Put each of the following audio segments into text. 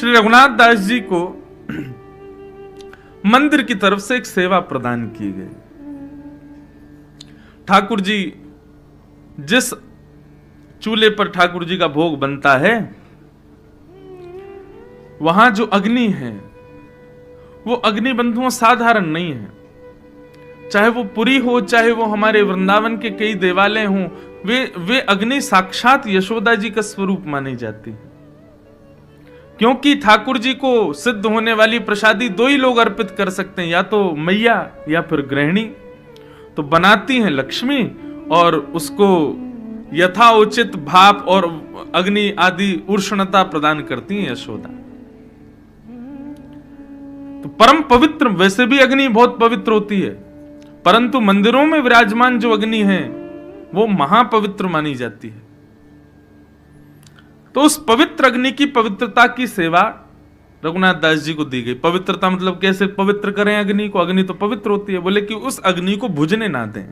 श्री रघुनाथ दास जी को मंदिर की तरफ से एक सेवा प्रदान की गई। ठाकुर जी जिस चूल्हे पर ठाकुर जी का भोग बनता है, वहां जो अग्नि है वो अग्नि बंधुओं साधारण नहीं है। चाहे वो पुरी हो, चाहे वो हमारे वृंदावन के कई देवालय हों, वे अग्नि साक्षात यशोदा जी का स्वरूप मानी जाती है। क्योंकि ठाकुर जी को सिद्ध होने वाली प्रसादी दो ही लोग अर्पित कर सकते हैं, या तो मैया या फिर गृहिणी। तो बनाती हैं लक्ष्मी और उसको यथाउचित भाप और अग्नि आदि उष्णता प्रदान करती हैं यशोदा। तो परम पवित्र, वैसे भी अग्नि बहुत पवित्र होती है, परंतु मंदिरों में विराजमान जो अग्नि है वो महापवित्र मानी जाती है। तो उस पवित्र अग्नि की पवित्रता की सेवा रघुनाथ दास जी को दी गई। पवित्रता मतलब कैसे पवित्र करें अग्नि को? अग्नि तो पवित्र होती है। बोले कि उस अग्नि को बुझने ना दें,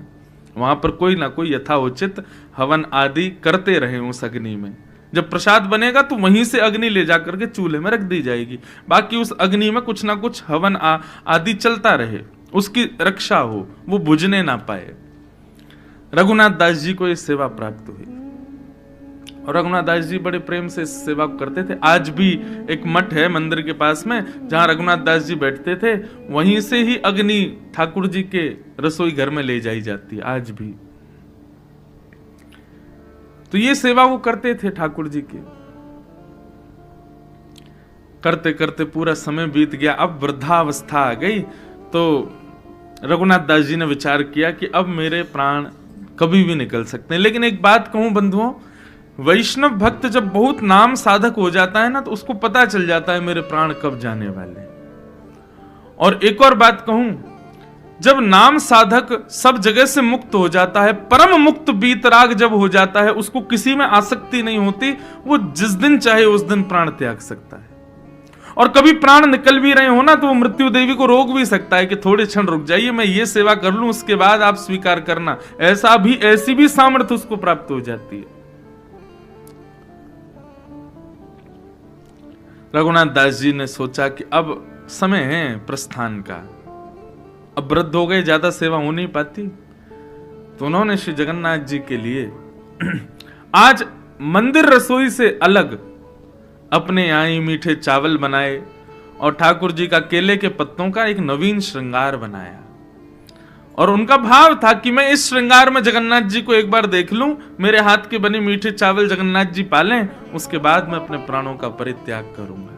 वहां पर कोई ना कोई यथाउचित हवन आदि करते रहे उस अग्नि में। जब प्रसाद बनेगा तो वहीं से अग्नि ले जाकर के चूल्हे में रख दी जाएगी, बाकी उस अग्नि में कुछ ना कुछ हवन आदि चलता रहे, उसकी रक्षा हो, वो बुझने ना पाए। रघुनाथ दास जी को ये सेवा प्राप्त हुई और रघुनाथ दास जी बड़े प्रेम से इस सेवा को करते थे। आज भी एक मठ है मंदिर के पास में, जहां रघुनाथ दास जी बैठते थे, वहीं से ही अग्नि ठाकुर जी के रसोई घर में ले जाई जाती है आज भी। तो ये सेवा वो करते थे ठाकुर जी की। करते करते पूरा समय बीत गया, अब वृद्धावस्था आ गई। तो रघुनाथ दास जी ने विचार किया कि अब मेरे प्राण कभी भी निकल सकते हैं। लेकिन एक बात कहूं बंधुओं, वैष्णव भक्त जब बहुत नाम साधक हो जाता है ना, तो उसको पता चल जाता है मेरे प्राण कब जाने वाले हैं। और एक और बात कहूं, जब नाम साधक सब जगह से मुक्त हो जाता है, परम मुक्त बीतराग जब हो जाता है, उसको किसी में आसक्ति नहीं होती, वो जिस दिन चाहे उस दिन प्राण त्याग सकता है। और कभी प्राण निकल भी रहे हो ना, तो वो मृत्यु देवी को रोक भी सकता है कि थोड़े क्षण रुक जाइए, मैं ये सेवा कर लूं, उसके बाद आप स्वीकार करना। ऐसी भी सामर्थ्य उसको प्राप्त हो जाती है। रघुनाथ दास जी ने सोचा कि अब समय है प्रस्थान का, अब वृद्ध हो गए, ज्यादा सेवा हो नहीं पाती। तो उन्होंने श्री जगन्नाथ जी के लिए आज मंदिर रसोई से अलग अपने यहाँ ही मीठे चावल बनाए और ठाकुर जी का केले के पत्तों का एक नवीन श्रृंगार बनाया। और उनका भाव था कि मैं इस श्रृंगार में जगन्नाथ जी को एक बार देख लूं, मेरे हाथ के बने मीठे चावल जगन्नाथ जी पालें, उसके बाद मैं अपने प्राणों का परित्याग करूंगा।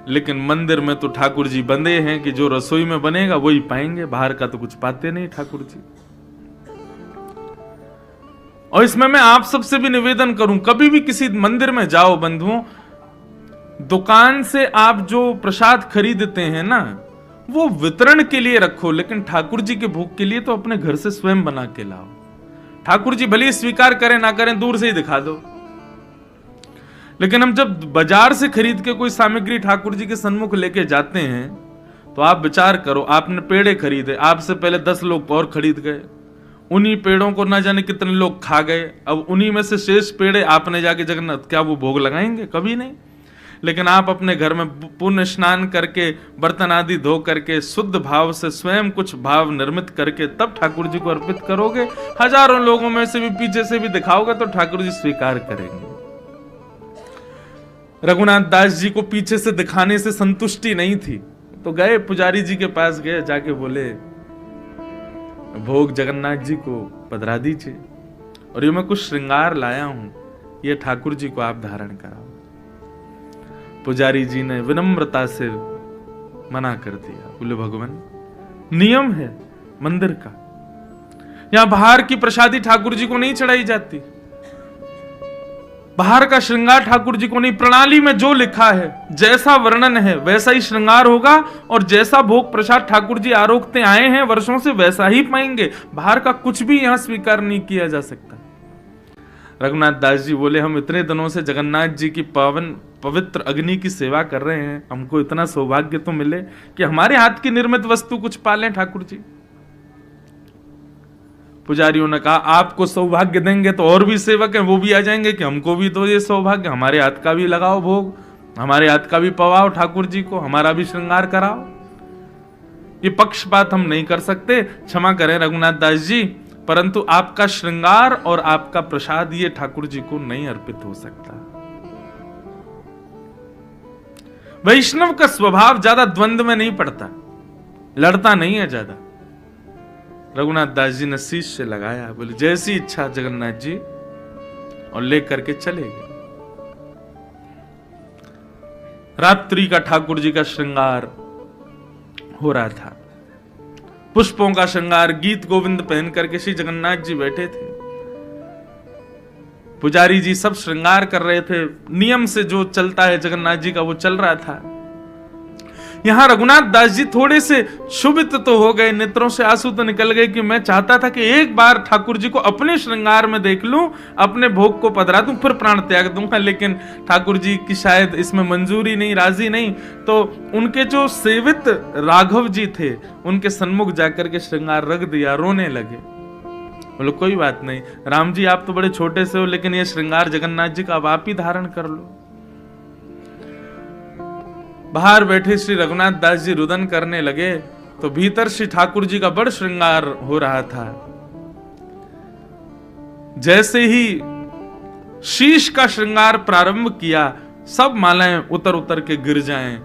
लेकिन मंदिर में तो ठाकुर जी बंधे हैं कि जो रसोई में बनेगा वही पाएंगे, बाहर का तो कुछ पाते नहीं ठाकुर जी। और इसमें मैं आप सबसे भी निवेदन करूं, कभी भी किसी मंदिर में जाओ बंधुओं, दुकान से आप जो प्रसाद खरीदते हैं ना, वो वितरण के लिए रखो, लेकिन ठाकुर जी के भोग के लिए तो अपने घर से स्वयं बना के लाओ। ठाकुर जी भले स्वीकार करें ना करें, दूर से ही दिखा दो। लेकिन हम जब बाजार से खरीद के कोई सामग्री ठाकुर जी के सन्मुख लेके जाते हैं, तो आप विचार करो, आपने पेड़े खरीदे, आपसे पहले 10 लोग और खरीद गए, उन्हीं पेड़ों को ना जाने कितने लोग खा गए, अब उन्हीं में से शेष पेड़े आपने जाके जगन्नाथ, क्या वो भोग लगाएंगे? कभी नहीं। लेकिन आप अपने घर में पुण्य स्नान करके, बर्तन आदि धो करके, शुद्ध भाव से स्वयं कुछ भाव निर्मित करके तब ठाकुर जी को अर्पित करोगे, हजारों लोगों में से भी पीछे से भी दिखाओगे तो ठाकुर जी स्वीकार करेंगे। रघुनाथ दास जी को पीछे से दिखाने से संतुष्टि नहीं थी, तो गए पुजारी जी के पास, गए, जाके बोले भोग जगन्नाथ जी को पधरा दीजिए, और ये मैं कुछ श्रृंगार लाया हूं, ये ठाकुर जी को आप धारण कराओ। पुजारी जी ने विनम्रता से मना कर दिया, बोले भगवान नियम है मंदिर का, यहां बाहर की प्रसादी ठाकुर जी को नहीं चढ़ाई जाती, बाहर का श्रृंगार ठाकुर जी को नहीं। प्रणाली में जो लिखा है, जैसा वर्णन है वैसा ही श्रृंगार होगा, और जैसा भोग प्रसाद ठाकुर जी आरोगते आए हैं वर्षों से वैसा ही पाएंगे। बाहर का कुछ भी यहां स्वीकार नहीं किया जा सकता। रघुनाथ दास जी बोले हम इतने दिनों से जगन्नाथ जी की पावन पवित्र अग्नि की सेवा कर रहे हैं, हमको इतना सौभाग्य तो मिले कि हमारे हाथ की निर्मित वस्तु कुछ पालें ठाकुर जी। पुजारियों ने कहा आपको सौभाग्य देंगे तो और भी सेवक हैं वो भी आ जाएंगे कि हमको भी तो ये सौभाग्य, हमारे हाथ का भी लगाओ भोग। हमारे हाथ का भी पवाओ ठाकुर जी को, हमारा भी श्रृंगार कराओ। ये पक्षपात हम नहीं कर सकते, क्षमा करें रघुनाथ दास जी, परंतु आपका श्रृंगार और आपका प्रसाद ये ठाकुर जी को नहीं अर्पित हो सकता। वैष्णव का स्वभाव ज्यादा द्वंद्व में नहीं पड़ता, लड़ता नहीं है ज्यादा। रघुनाथ दास जी ने शीश से लगाया, बोले जैसी इच्छा जगन्नाथ जी, और लेकर के चले गए। रात्रि का ठाकुर जी का श्रृंगार हो रहा था, पुष्पों का श्रृंगार, गीत गोविंद पहन करके श्री जगन्नाथ जी बैठे थे। पुजारी जी सब श्रृंगार कर रहे थे, नियम से जो चलता है जगन्नाथ जी का वो चल रहा था। यहां रघुनाथ दास जी थोड़े से क्षुभित तो हो गए, नेत्रों से आंसू तो निकल गए कि मैं चाहता था कि एक बार ठाकुर जी को अपने श्रृंगार में देख लूं, अपने भोग को पधरा दूं, फिर प्राण त्याग दूंगा। लेकिन ठाकुर जी की शायद इसमें मंजूरी नहीं, राजी नहीं। तो उनके जो सेवित राघव जी थे, उनके सन्मुख जाकर के श्रृंगार रख दिया, रोने लगे। बोलो कोई बात नहीं राम जी, आप तो बड़े छोटे से हो, लेकिन ये श्रृंगार जगन्नाथ जी का अब आप ही धारण कर लो। बाहर बैठे श्री रघुनाथ दास जी रुदन करने लगे, तो भीतर श्री ठाकुर जी का बड़ श्रृंगार हो रहा था। जैसे ही शीश का श्रृंगार प्रारंभ किया, सब मालाएं उतर उतर के गिर जाएं,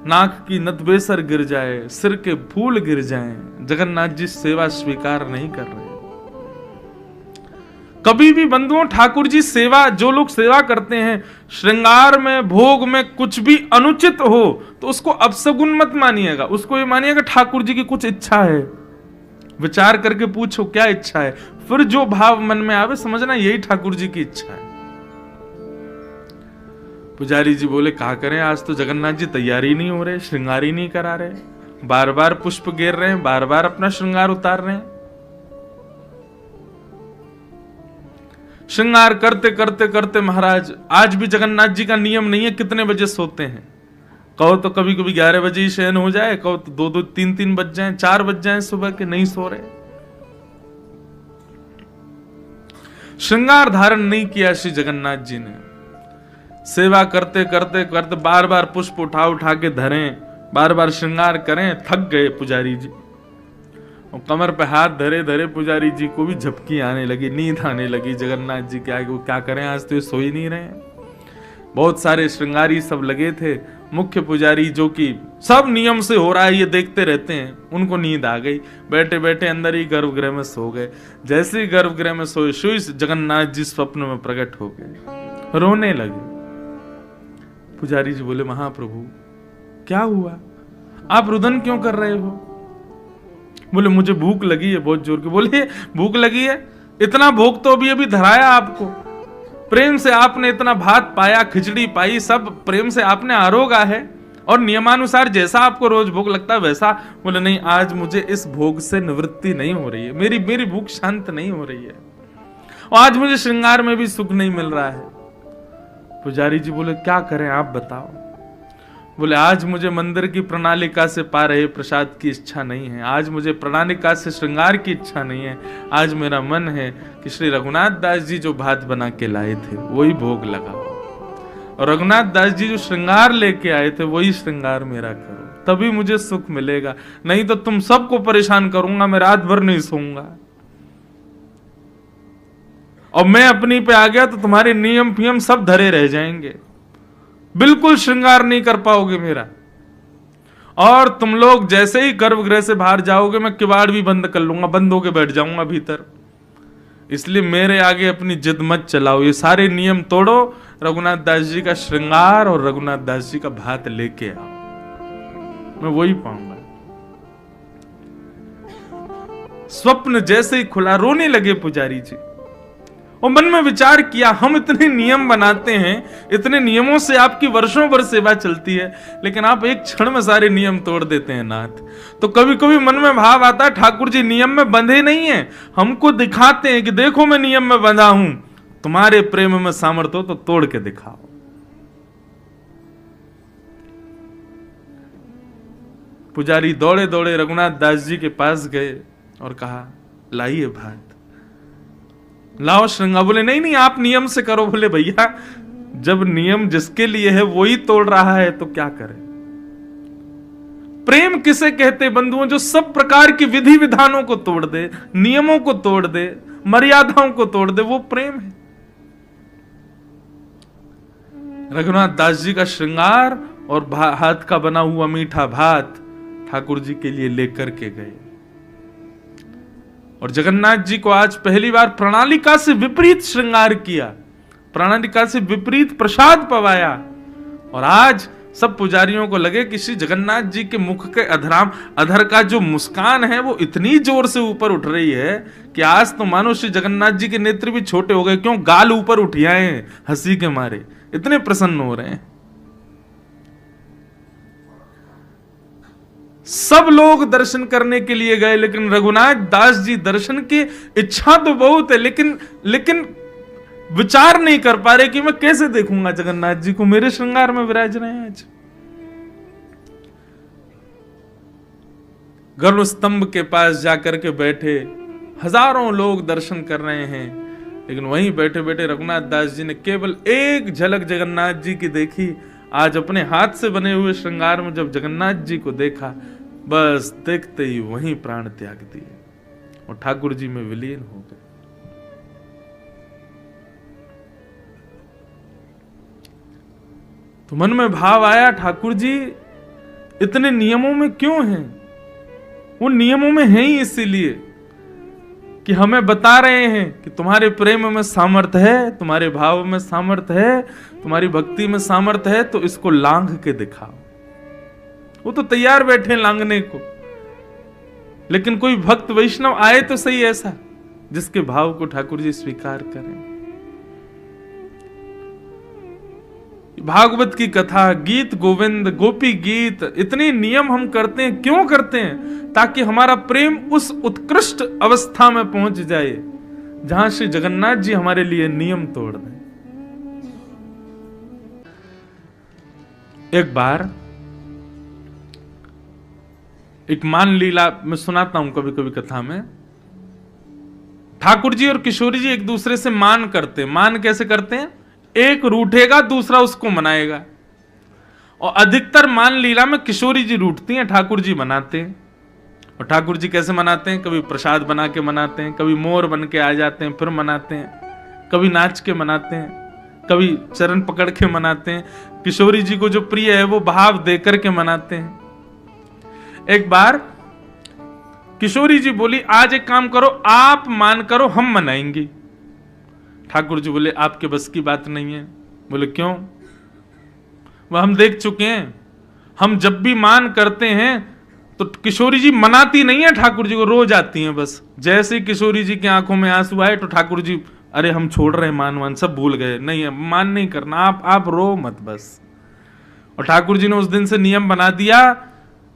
नाक की नतबेसर गिर जाए, सिर के फूल गिर जाएं। जगन्नाथ जी सेवा स्वीकार नहीं कर रहे। कभी भी बंधुओं ठाकुर जी सेवा, जो लोग सेवा करते हैं, श्रृंगार में भोग में कुछ भी अनुचित हो तो उसको अपशगुन मत मानिएगा, उसको ये मानिएगा ठाकुर जी की कुछ इच्छा है। विचार करके पूछो क्या इच्छा है, फिर जो भाव मन में आवे समझना यही ठाकुर जी की इच्छा है। पुजारी जी बोले कहा करें, आज तो जगन्नाथ जी तैयारी नहीं हो रहे, श्रृंगार ही नहीं करा रहे, बार बार पुष्प गिर रहे हैं, बार बार अपना श्रृंगार उतार रहे हैं। श्रृंगार करते करते करते महाराज, आज भी जगन्नाथ जी का नियम नहीं है कितने बजे सोते हैं। कहो तो कभी कभी 11 बजे ही शयन हो जाए, कहो तो 2-2, 3-3 बज जाए, 4 बज जाए सुबह के, नहीं सो रहे। श्रृंगार धारण नहीं किया श्री जगन्नाथ जी ने। सेवा करते करते करते बार बार पुष्प उठा उठा के धरें, बार बार श्रृंगार करें, थक गए पुजारी जी। और कमर पे हाथ धरे धरे पुजारी जी को भी झपकी आने लगी, नींद आने लगी। जगन्नाथ जी क्या करें, आज तो ये सो ही नहीं रहे। बहुत सारे श्रृंगारी सब लगे थे, मुख्य पुजारी जो कि सब नियम से हो रहा है ये देखते रहते हैं, उनको नींद आ गई, बैठे बैठे अंदर ही गर्भगृह में सो गए। जैसे ही गर्भगृह में सोए, सोई जगन्नाथ जी स्वप्न में प्रकट हो गए, रोने लगे। पुजारी जी बोले महाप्रभु क्या हुआ, आप रुदन क्यों कर रहे हो? बोले मुझे भूख लगी है बहुत जोर की। बोले भूख लगी है, इतना भोग तो अभी अभी धराया आपको, प्रेम से आपने इतना भात पाया, खिचड़ी पाई, सब प्रेम से आपने आरोगा है, और नियमानुसार जैसा आपको रोज भूख लगता है वैसा। बोले नहीं, आज मुझे इस भोग से निवृत्ति नहीं हो रही है, मेरी भूख शांत नहीं हो रही है, और आज मुझे श्रृंगार में भी सुख नहीं मिल रहा है। पुजारी जी बोले क्या करें आप बताओ? बोले आज मुझे मंदिर की प्रणालिका से पा रहे प्रसाद की इच्छा नहीं है, आज मुझे प्रणालिका से श्रृंगार की इच्छा नहीं है। आज मेरा मन है कि श्री रघुनाथ दास जी जो भात बना के लाए थे वही भोग लगाओ, और रघुनाथ दास जी जो श्रृंगार लेके आए थे वही श्रृंगार मेरा करो, तभी मुझे सुख मिलेगा। नहीं तो तुम सबको परेशान करूंगा, मैं रात भर नहीं सोऊंगा, और मैं अपनी पे आ गया तो तुम्हारे नियम फियम सब धरे रह जाएंगे, बिल्कुल श्रृंगार नहीं कर पाओगे मेरा। और तुम लोग जैसे ही गर्भगृह से बाहर जाओगे मैं किवाड़ भी बंद कर लूंगा, बंद होके बैठ जाऊंगा भीतर। इसलिए मेरे आगे अपनी जिद मत चलाओ, ये सारे नियम तोड़ो, रघुनाथ दास जी का श्रृंगार और रघुनाथ दास जी का भात लेके आओ, मैं वही पाऊंगा। स्वप्न जैसे ही खुला, रोने लगे पुजारी जी, और मन में विचार किया हम इतने नियम बनाते हैं, इतने नियमों से आपकी वर्षों भर सेवा चलती है, लेकिन आप एक क्षण में सारे नियम तोड़ देते हैं नाथ। तो कभी कभी मन में भाव आता है ठाकुर जी नियम में बंधे नहीं हैं, हमको दिखाते हैं कि देखो मैं नियम में बंधा हूं, तुम्हारे प्रेम में सामर्थ्य हो तो तोड़ के दिखाओ। पुजारी दौड़े दौड़े रघुनाथ दास जी के पास गए और कहा लाइए भात, लाओ श्रृंगार। बोले नहीं नहीं आप नियम से करो। बोले भैया जब नियम जिसके लिए है वो ही तोड़ रहा है तो क्या करें। प्रेम किसे कहते बंधुओं? जो सब प्रकार की विधि विधानों को तोड़ दे, नियमों को तोड़ दे, मर्यादाओं को तोड़ दे, वो प्रेम है। रघुनाथ दास जी का श्रृंगार और हाथ का बना हुआ मीठा भात ठाकुर जी के लिए लेकर के गए। और जगन्नाथ जी को आज पहली बार प्रणालिका से विपरीत श्रृंगार किया, प्रणालिका से विपरीत प्रसाद पवाया। और आज सब पुजारियों को लगे कि श्री जगन्नाथ जी के मुख के अधर का जो मुस्कान है वो इतनी जोर से ऊपर उठ रही है कि आज तो मानो श्री जगन्नाथ जी के नेत्र भी छोटे हो गए। क्यों? गाल ऊपर उठियाए हैं हंसी के मारे, इतने प्रसन्न हो रहे हैं। सब लोग दर्शन करने के लिए गए, लेकिन रघुनाथ दास जी दर्शन की इच्छा तो बहुत है, लेकिन विचार नहीं कर पा रहे कि मैं कैसे देखूंगा जगन्नाथ जी को, मेरे श्रृंगार में विराज रहे हैं। आज गरुड़ स्तंभ के पास जाकर के बैठे, हजारों लोग दर्शन कर रहे हैं, लेकिन वहीं बैठे बैठे रघुनाथ दास जी ने केवल एक झलक जगन्नाथ जी की देखी। आज अपने हाथ से बने हुए श्रृंगार में जब जगन्नाथ जी को देखा, बस देखते ही वहीं प्राण त्याग दिए और ठाकुर जी में विलीन हो गए। तो मन में भाव आया, ठाकुर जी इतने नियमों में क्यों हैं? वो नियमों में हैं ही इसीलिए कि हमें बता रहे हैं कि तुम्हारे प्रेम में सामर्थ्य है, तुम्हारे भाव में सामर्थ्य है, तुम्हारी भक्ति में सामर्थ्य है, तो इसको लांघ के दिखाओ। वो तो तैयार बैठे लांघने को, लेकिन कोई भक्त वैष्णव आए तो सही ऐसा जिसके भाव को ठाकुर जी स्वीकार करें। भागवत की कथा, गीत गोविंद, गोपी गीत, इतने नियम हम करते हैं, क्यों करते हैं? ताकि हमारा प्रेम उस उत्कृष्ट अवस्था में पहुंच जाए जहां श्री जगन्नाथ जी हमारे लिए नियम तोड़ दें। एक बार एक मान लीला मैं सुनाता हूं कभी कभी कथा में। ठाकुर जी और किशोरी जी एक दूसरे से मान करते हैं। मान कैसे करते हैं? एक रूठेगा, दूसरा उसको मनाएगा। और अधिकतर मान लीला में किशोरी जी रूठती हैं, ठाकुर जी मनाते हैं। और ठाकुर जी कैसे मनाते हैं? कभी प्रसाद बना के मनाते हैं, कभी मोर बन के आ जाते हैं फिर मनाते हैं, कभी नाच के मनाते हैं, कभी चरण पकड़ के मनाते हैं। किशोरी जी को जो प्रिय है वो भाव देकर के मनाते हैं। एक बार किशोरी जी बोली, आज एक काम करो, आप मान करो, हम मनाएंगे। ठाकुर जी बोले, आपके बस की बात नहीं है। बोले क्यों? वह हम देख चुके हैं, हम जब भी मान करते हैं तो किशोरी जी मनाती नहीं है ठाकुर जी को, रोज आती हैं। बस जैसे ही किशोरी जी की आंखों में आंसू आए तो ठाकुर जी, अरे हम छोड़ रहे हैं, मान सब भूल गए, नहीं मान नहीं करना, आप रो मत बस। और ठाकुर जी ने उस दिन से नियम बना दिया,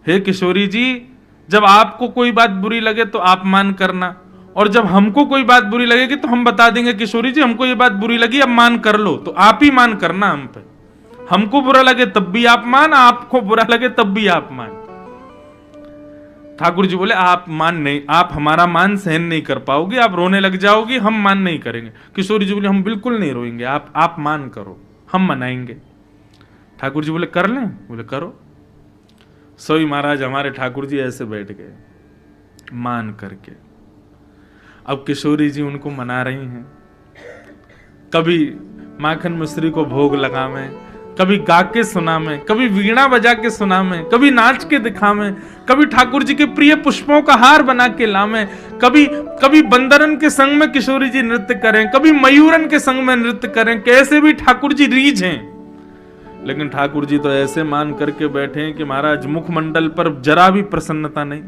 हे किशोरी जी, जब आपको कोई बात बुरी लगे तो आप मान करना, और जब हमको कोई बात बुरी लगेगी तो हम बता देंगे, किशोरी जी हमको ये बात बुरी लगी, अब मान कर लो, तो आप ही मान करना हम पे। हमको बुरा लगे तब भी आप मान, आपको बुरा लगे तब भी आप मान। ठाकुर जी बोले, आप मान नहीं, आप हमारा मान सहन नहीं कर पाओगे, आप रोने लग जाओगी, हम मान नहीं करेंगे। किशोरी जी बोले, हम बिल्कुल नहीं रोएंगे, आप मान करो, हम मनाएंगे। ठाकुर जी बोले, कर लें? बोले करो। सोई महाराज हमारे ठाकुर जी ऐसे बैठ गए मान करके। अब किशोरी जी उनको मना रही हैं, कभी माखन मिश्री को भोग लगा में, कभी गा के सुना में, कभी वीणा बजा के सुना में, कभी नाच के दिखा में, कभी ठाकुर जी के प्रिय पुष्पों का हार बना के ला में, कभी बंदरन के संग में किशोरी जी नृत्य करें, कभी मयूरन के संग में नृत्य करें, कैसे भी ठाकुर जी रीझ हैं। लेकिन ठाकुर जी तो ऐसे मान करके बैठे हैं कि महाराज मुखमंडल पर जरा भी प्रसन्नता नहीं।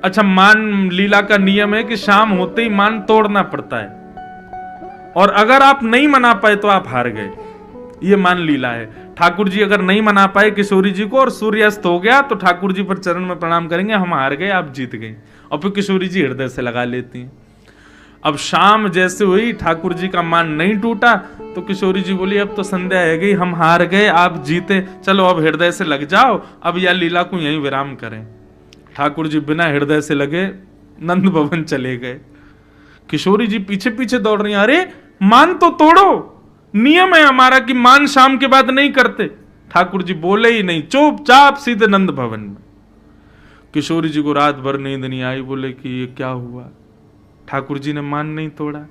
अच्छा, मान लीला का नियम है कि शाम होते ही मान तोड़ना पड़ता है, और अगर आप नहीं मना पाए तो आप हार गए। ये मान लीला है। ठाकुर जी अगर नहीं मना पाए किशोरी जी को और सूर्यास्त हो गया तो ठाकुर जी पर चरण में प्रणाम करेंगे, हम हार गए, आप जीत गए, और फिर किशोरी जी हृदय से लगा लेती हैं। अब शाम जैसे हुई, ठाकुर जी का मान नहीं टूटा तो किशोरी जी बोली, अब तो संध्या है गई, हम हार गए, आप जीते, चलो अब हृदय से लग जाओ, अब यह लीला को यहीं विराम करें। ठाकुर जी बिना हृदय से लगे नंद भवन चले गए। किशोरी जी पीछे पीछे दौड़ रही हैं, अरे मान तो तोड़ो, नियम है हमारा कि मान शाम के बाद नहीं करते। ठाकुर जी बोले ही नहीं, चुपचाप सीधे नंद भवन में। किशोरी जी को रात भर नींद नहीं आई, बोले कि ये क्या हुआ, ठाकुर जी ने मान नहीं तोड़ा।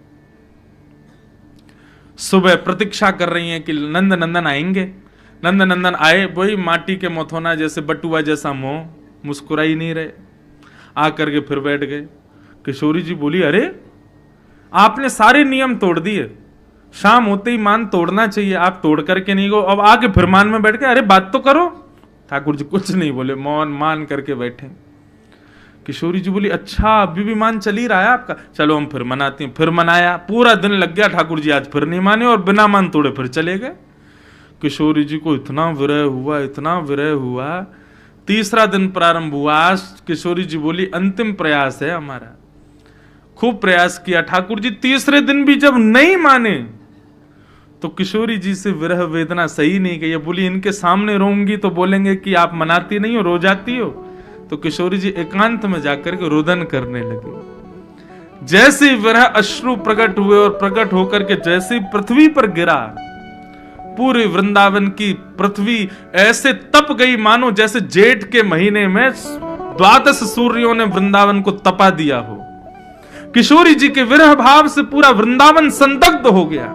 सुबह प्रतीक्षा कर रही हैं कि नंद नंदन आएंगे। नंद नंदन आए, वही माटी के मथोना जैसे बटुआ जैसा मुंह, मुस्कुरा ही नहीं रहे। आकर के फिर बैठ गए। किशोरी जी बोली, अरे आपने सारे नियम तोड़ दिए, शाम होते ही मान तोड़ना चाहिए, आप तोड़ करके नहीं गो, अब आके फिर मान में बैठ गए, अरे बात तो करो। ठाकुर जी कुछ नहीं बोले, मौन मान करके बैठे। किशोरी जी बोली, अच्छा अभी भी मान चल ही रहा है आपका, चलो हम फिर मनाते हैं। फिर मनाया, पूरा दिन लग गया। ठाकुर जी आज फिर नहीं माने और बिना मान तोड़े फिर चले गए। किशोरी जी को इतना विरह हुआ, इतना विरह हुआ। तीसरा दिन प्रारंभ हुआ। आज किशोरी जी बोली, अंतिम प्रयास है हमारा। खूब प्रयास किया। ठाकुर जी तीसरे दिन भी जब नहीं माने तो किशोरी जी से विरह वेदना सही नहीं गई। बोली, इनके सामने रोऊंगी तो बोलेंगे कि आप मनाती नहीं हो, रो जाती हो। तो किशोरी जी एकांत में जाकर के रोदन करने लगी। जैसे विरह अश्रु प्रकट हुए और प्रकट होकर के जैसे पृथ्वी पर गिरा, पूरे वृंदावन की पृथ्वी ऐसे तप गई मानो जैसे जेठ के महीने में 12 सूर्यों ने वृंदावन को तपा दिया हो। किशोरी जी के विरह भाव से पूरा वृंदावन संदग्ध हो गया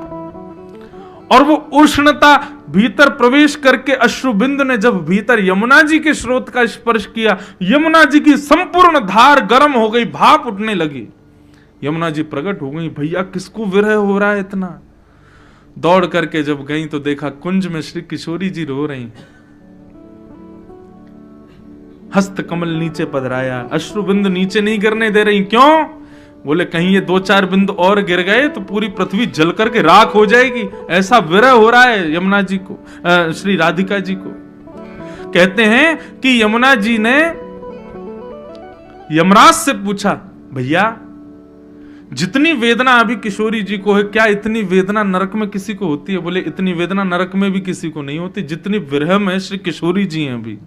और वो उष्णता भीतर प्रवेश करके अश्रुबिंदु ने जब भीतर यमुना जी के स्रोत का स्पर्श किया, यमुना जी की संपूर्ण धार गर्म हो गई, भाप उठने लगी। यमुना जी प्रकट हो गई, भैया किसको विरह हो रहा है इतना। दौड़ करके जब गई तो देखा कुंज में श्री किशोरी जी रो रही, हस्त कमल नीचे पधराया, अश्रुबिंदु नीचे नहीं गिरने दे रही। क्यों? बोले कहीं ये 2-4 बिंदु और गिर गए तो पूरी पृथ्वी जल करके राख हो जाएगी, ऐसा विरह हो रहा है यमुना जी को, श्री राधिका जी को। कहते हैं कि यमुना जी ने यमराज से पूछा, भैया जितनी वेदना अभी किशोरी जी को है, क्या इतनी वेदना नरक में किसी को होती है? बोले इतनी वेदना नरक में भी किसी को नहीं होती जितनी विरह में श्री किशोरी जी हैं अभी।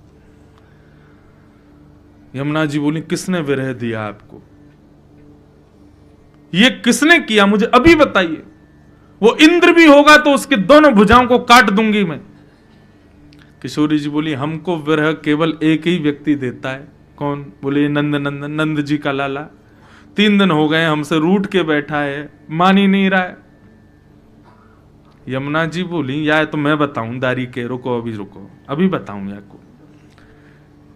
यमुना जी बोली, किसने विरह दिया आपको? ये किसने किया मुझे अभी बताइए। वो इंद्र भी होगा तो उसके दोनों भुजाओं को काट दूंगी मैं। किशोरी जी बोली, हमको विरह केवल एक ही व्यक्ति देता है। कौन? बोले नंद नंदन, नंद जी का लाला। 3 दिन हो गए हमसे रूठ के बैठा है, मान ही नहीं रहा है। यमुना जी बोली, या तो मैं बताऊं दारी के, रुको अभी रुको, अभी बताऊं आपको।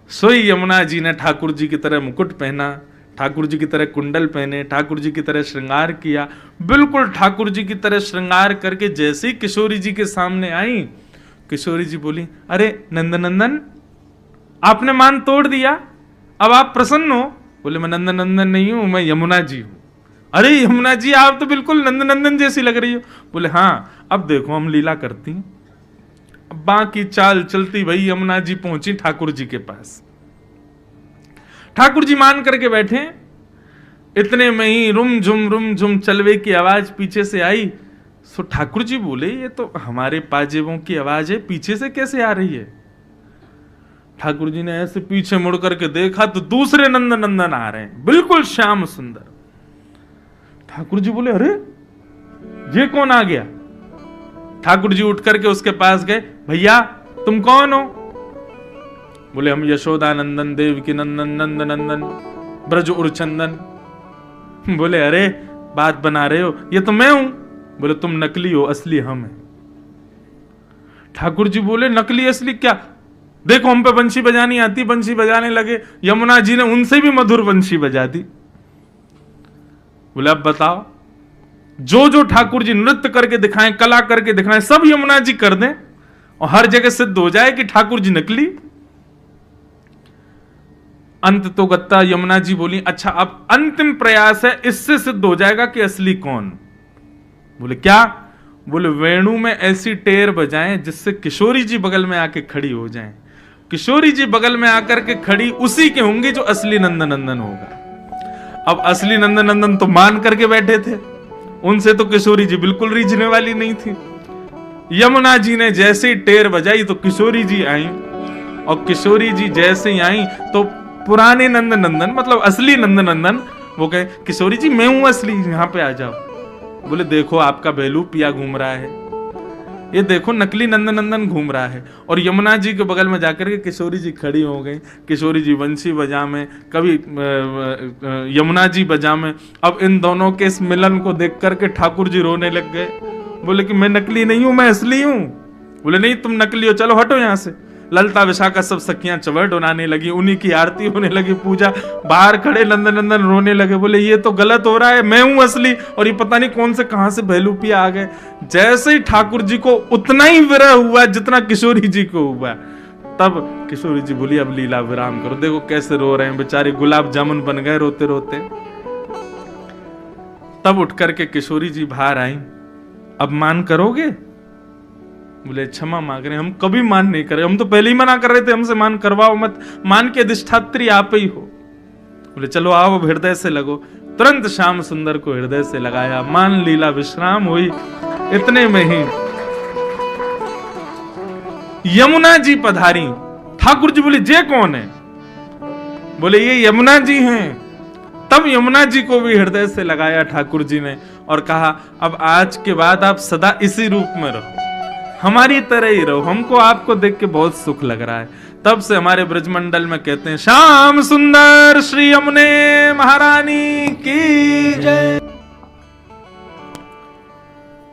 सोई यमुना जी ने ठाकुर जी की तरह मुकुट पहना, ठाकुर जी की तरह कुंडल पहने, ठाकुर जी की तरह श्रृंगार किया। बिल्कुल ठाकुर जी की तरह श्रृंगार करके जैसे ही किशोरी जी के सामने आई, किशोरी जी बोली, अरे नंदनंदन आपने मान तोड़ दिया, अब आप प्रसन्न हो? बोले, मैं नंदनंदन नहीं हूं, मैं यमुना जी हूं। अरे यमुना जी आप तो बिल्कुल नंदनंदन जैसी लग रही हो। बोले, हाँ अब देखो हम लीला करती हैं। अब बाकी चाल चलती भाई यमुना जी पहुंची ठाकुर जी के पास। ठाकुर जी मान करके बैठे, इतने में ही रुम झुम चलवे की आवाज पीछे से आई। सो ठाकुर जी बोले, ये तो हमारे पाजेबों की आवाज है, पीछे से कैसे आ रही है? ठाकुर जी ने ऐसे पीछे मुड़ करके देखा तो दूसरे नंद नंदन आ रहे हैं, बिल्कुल श्याम सुंदर। ठाकुर जी बोले, अरे ये कौन आ गया? ठाकुर जी उठ करके उसके पास गए, भैया तुम कौन हो? बोले, हम यशोदा नंदन, देवकी नंदन, नंद नंदन, ब्रज उर्चंदन। बोले, अरे बात बना रहे हो, ये तो मैं हूं। बोले, तुम नकली हो, असली हम हैं। ठाकुर जी बोले, नकली असली क्या? देखो हम पे बंशी बजानी आती, बंशी बजाने लगे। यमुना जी ने उनसे भी मधुर बंशी बजा दी। बोले, अब बताओ, जो जो ठाकुर जी नृत्य करके दिखाएं, कला करके दिखाएं, सब यमुना जी कर दें और हर जगह सिद्ध हो जाए कि ठाकुर जी नकली। अंत तो गत्ता यमुना जी बोली, अच्छा अब अंतिम प्रयास है, इससे सिद्ध हो जाएगा कि असली कौन। बोले, क्या? बोले, वेणु में ऐसी टेर बजाएं जिससे किशोरी जी बगल में आके खड़ी हो जाएं। किशोरी जी बगल में आकर के खड़ी उसी के होंगे जो असली नंदनंदन होगा। अब असली नंदनंदन तो मान करके बैठे थे, उनसे तो किशोरी जी बिल्कुल रीझने वाली नहीं थी। यमुना जी ने जैसे ही टेर बजाई तो किशोरी जी आई, और किशोरी जी जैसे ही आई तो पुराने नंदनंदन मतलब असली नंदनंदन वो कहे, किशोरी जी मैं हूं असली, यहां पे आ जाओ। बोले, देखो आपका बेलू पिया घूम रहा है, ये देखो नकली नंदन घूम रहा है, और यमुना जी के बगल में जाकर के किशोरी जी खड़ी हो गई। किशोरी जी बंसी बजा में, कभी यमुना जी बजा में। अब इन दोनों के इस मिलन को देख करके ठाकुर जी रोने लग गए। बोले कि मैं नकली नहीं हूं, मैं असली हूं। बोले नहीं तुम नकली हो, चलो हटो यहां से। ललता विशाखा सब सखियां चवर डोनाने लगी, उन्हीं की आरती होने लगी, पूजा। बाहर खड़े नंदन रोने लगे, बोले ये तो गलत हो रहा है, मैं हूं असली, और ये पता नहीं कौन से कहां से बहलूपिया आ गए। जैसे ही ठाकुर जी को उतना ही विरह हुआ जितना किशोरी जी को हुआ, तब किशोरी जी बोली अब लीला विराम करो। देखो कैसे रो रहे हैं बेचारे, गुलाब जामुन बन गए रोते रोते। तब उठ करके किशोरी जी बाहर आई। अब मान करोगे? बोले क्षमा मांग रहे हैं, हम कभी मान नहीं करे, हम तो पहले ही मना कर रहे थे हमसे मान करवाओ मत, मान के अधिष्ठात्री आप ही हो। बोले चलो आओ हृदय से लगो। तुरंत श्याम सुंदर को हृदय से लगाया, मान लीला विश्राम हुई। इतने में ही यमुना जी पधारी। ठाकुर जी बोले जे कौन है? बोले ये यमुना जी हैं। तब यमुना जी को भी हृदय से लगाया ठाकुर जी ने और कहा अब आज के बाद आप सदा इसी रूप में रहो, हमारी तरह ही रहो, हमको आपको देख के बहुत सुख लग रहा है। तब से हमारे ब्रजमंडल में कहते हैं श्याम सुंदर श्री यमुने महारानी की जय।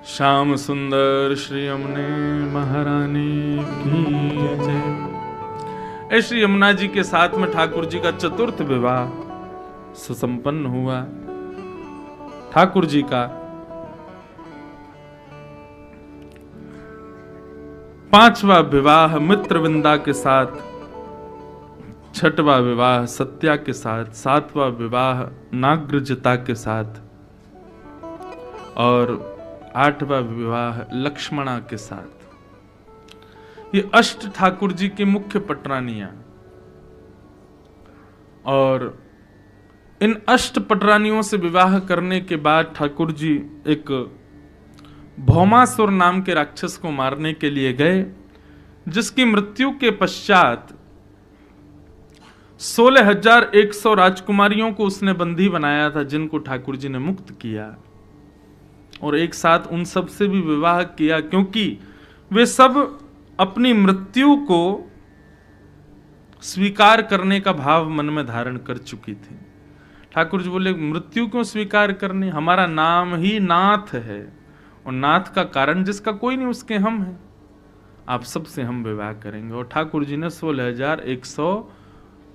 श्याम सुंदर श्री यमुने महारानी की जय। ऐसी यमुना जी के साथ में ठाकुर जी का चतुर्थ विवाह सुसंपन्न हुआ। ठाकुर जी का 5वां विवाह मित्रविंदा के साथ, 6वां विवाह सत्या के साथ, 7वां विवाह नाग्रजता के साथ और 8वां विवाह लक्ष्मणा के साथ। ये अष्ट ठाकुर जी की मुख्य पटरानियां, और इन अष्ट पटरानियों से विवाह करने के बाद ठाकुर जी एक भौमासुर नाम के राक्षस को मारने के लिए गए, जिसकी मृत्यु के पश्चात 16,100 राजकुमारियों को उसने बंदी बनाया था, जिनको ठाकुर जी ने मुक्त किया और एक साथ उन सब से भी विवाह किया, क्योंकि वे सब अपनी मृत्यु को स्वीकार करने का भाव मन में धारण कर चुकी थी। ठाकुर जी बोले मृत्यु क्यों स्वीकार करनी, हमारा नाम ही नाथ है, और नाथ का कारण जिसका कोई नहीं उसके हम हैं, आप सबसे हम विवाह करेंगे। और ठाकुर जी ने 16,100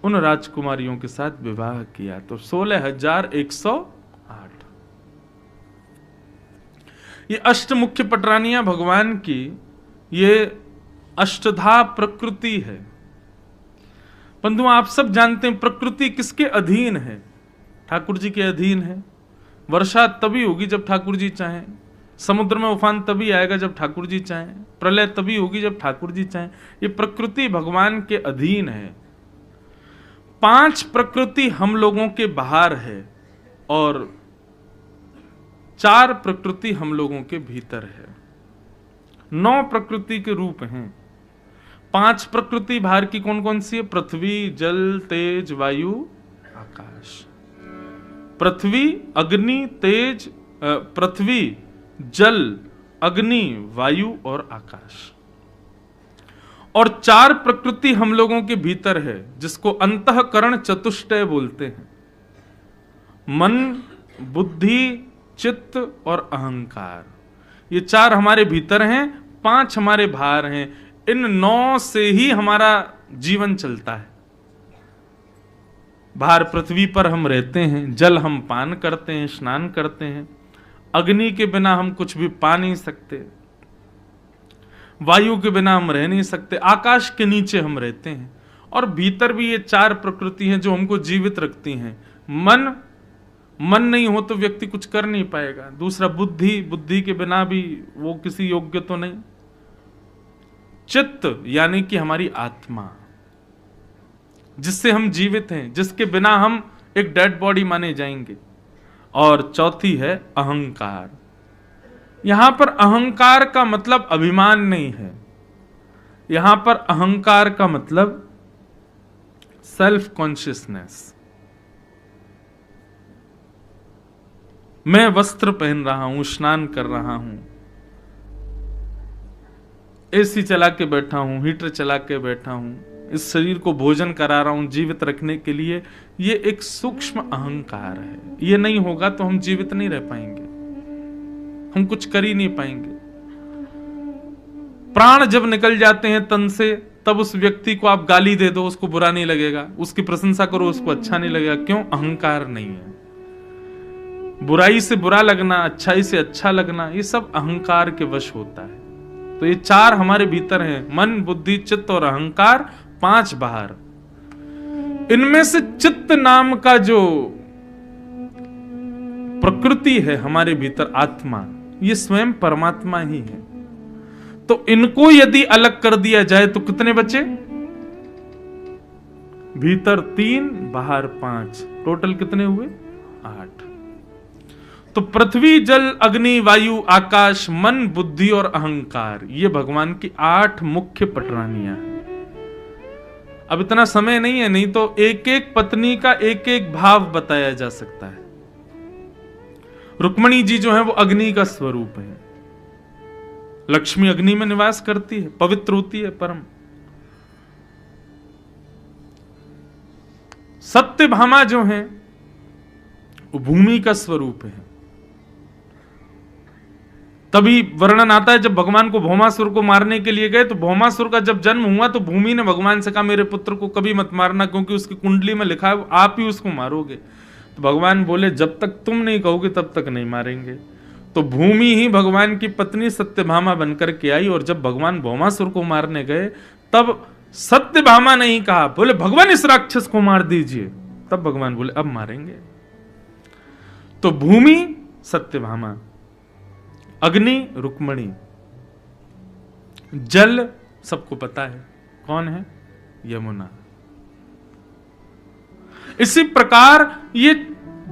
उन राजकुमारियों के साथ विवाह किया, तो 16,108। ये अष्ट मुख्य पटरानियां भगवान की, ये अष्टधा प्रकृति है। बंधु आप सब जानते हैं प्रकृति किसके अधीन है? ठाकुर जी के अधीन है। वर्षा तभी होगी जब ठाकुर जी चाहें, समुद्र में उफान तभी आएगा जब ठाकुर जी चाहें, प्रलय तभी होगी जब ठाकुर जी चाहें। ये प्रकृति भगवान के अधीन है। 5 प्रकृति हम लोगों के बाहर है और 4 प्रकृति हम लोगों के भीतर है। 9 प्रकृति के रूप हैं। 5 प्रकृति बाहर की कौन कौन सी है? पृथ्वी, जल, तेज, वायु, आकाश। पृथ्वी, अग्नि, तेज, पृथ्वी, जल, अग्नि, वायु और आकाश। और 4 प्रकृति हम लोगों के भीतर है, जिसको अंतःकरण चतुष्टय बोलते हैं। मन, बुद्धि, चित्त और अहंकार, ये 4 हमारे भीतर हैं, 5 हमारे बाहर हैं। इन 9 से ही हमारा जीवन चलता है। बाहर पृथ्वी पर हम रहते हैं, जल हम पान करते हैं, स्नान करते हैं, अग्नि के बिना हम कुछ भी पा नहीं सकते, वायु के बिना हम रह नहीं सकते, आकाश के नीचे हम रहते हैं। और भीतर भी ये 4 प्रकृति हैं जो हमको जीवित रखती हैं। मन नहीं हो तो व्यक्ति कुछ कर नहीं पाएगा। दूसरा बुद्धि के बिना भी वो किसी योग्य तो नहीं। चित्त यानी कि हमारी आत्मा, जिससे हम जीवित हैं, जिसके बिना हम एक डेड बॉडी माने जाएंगे। और चौथी है अहंकार। यहां पर अहंकार का मतलब अभिमान नहीं है, यहां पर अहंकार का मतलब सेल्फ कॉन्शियसनेस। मैं वस्त्र पहन रहा हूं, स्नान कर रहा हूं, एसी चला के बैठा हूं, हीटर चला के बैठा हूं, इस शरीर को भोजन करा रहा हूं जीवित रखने के लिए, ये एक सूक्ष्म अहंकार है। ये नहीं होगा तो हम जीवित नहीं रह पाएंगे, हम कुछ कर ही नहीं पाएंगे। प्राण जब निकल जाते हैं तन से, तब उस व्यक्ति को आप गाली दे दो, उसको बुरा नहीं लगेगा, उसकी प्रशंसा करो, उसको अच्छा नहीं लगेगा। क्यों? अहंकार नहीं है। बुराई से बुरा लगना, अच्छाई से अच्छा लगना, ये सब अहंकार के वश होता है। तो ये चार हमारे भीतर हैं, मन, बुद्धि, चित्त और अहंकार, 5 बाहर। इनमें से चित्त नाम का जो प्रकृति है हमारे भीतर, आत्मा, ये स्वयं परमात्मा ही है। तो इनको यदि अलग कर दिया जाए तो कितने बचे? भीतर 3, बाहर 5, टोटल कितने हुए? 8। तो पृथ्वी, जल, अग्नि, वायु, आकाश, मन, बुद्धि और अहंकार, ये भगवान की 8 मुख्य पटरानियां हैं। अब इतना समय नहीं है, नहीं तो एक एक पत्नी का एक एक भाव बताया जा सकता है। रुक्मणी जी जो है वो अग्नि का स्वरूप है। लक्ष्मी अग्नि में निवास करती है, पवित्र होती है परम। सत्यभामा जो है वो भूमि का स्वरूप है। तभी वर्णन आता है जब भगवान को भौमासुर को मारने के लिए गए, तो भौमासुर का जब जन्म हुआ तो भूमि ने भगवान से कहा मेरे पुत्र को कभी मत मारना, क्योंकि उसकी कुंडली में लिखा है आप ही उसको मारोगे। तो भगवान बोले जब तक तुम नहीं कहोगे तब तक नहीं मारेंगे। तो भूमि ही भगवान की पत्नी सत्यभामा बनकर के आई, और जब भगवान भौमासुर को मारने गए तब सत्यभामा नहीं कहा, बोले भगवान इस राक्षस को मार दीजिए। तब भगवान बोले अब मारेंगे। तो भूमि सत्यभामा, अग्नि रुक्मणी, जल सबको पता है कौन है, यमुना। इसी प्रकार ये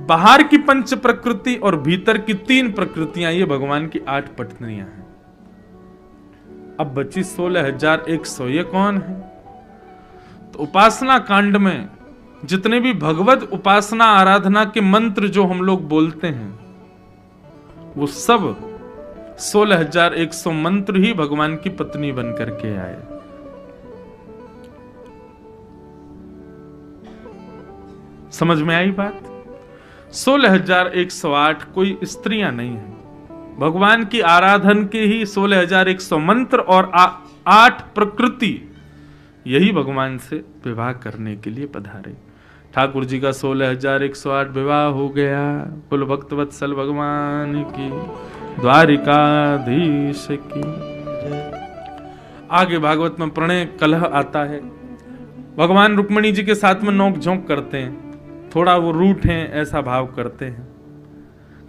बाहर की 5 प्रकृति और भीतर की 3 प्रकृतियां, ये भगवान की 8 पत्नियां हैं। अब बची 16,100, ये कौन है? तो उपासना कांड में जितने भी भगवत उपासना आराधना के मंत्र जो हम लोग बोलते हैं, वो सब 16,100 मंत्र ही भगवान की पत्नी बनकर के आए। समझ में आई बात? 16,108 कोई स्त्रियां नहीं है, भगवान की आराधन के ही 16,100 मंत्र और 8 प्रकृति, यही भगवान से विवाह करने के लिए पधारे। ठाकुर जी का 16,108 विवाह हो गया। कुल भक्त वत्सल भगवान की, द्वारिकाधीश की। आगे भागवत में प्रणय कलह आता है। भगवान रुक्मणी जी के साथ में नोक झोंक करते हैं, थोड़ा वो रूठ हैं ऐसा भाव करते हैं।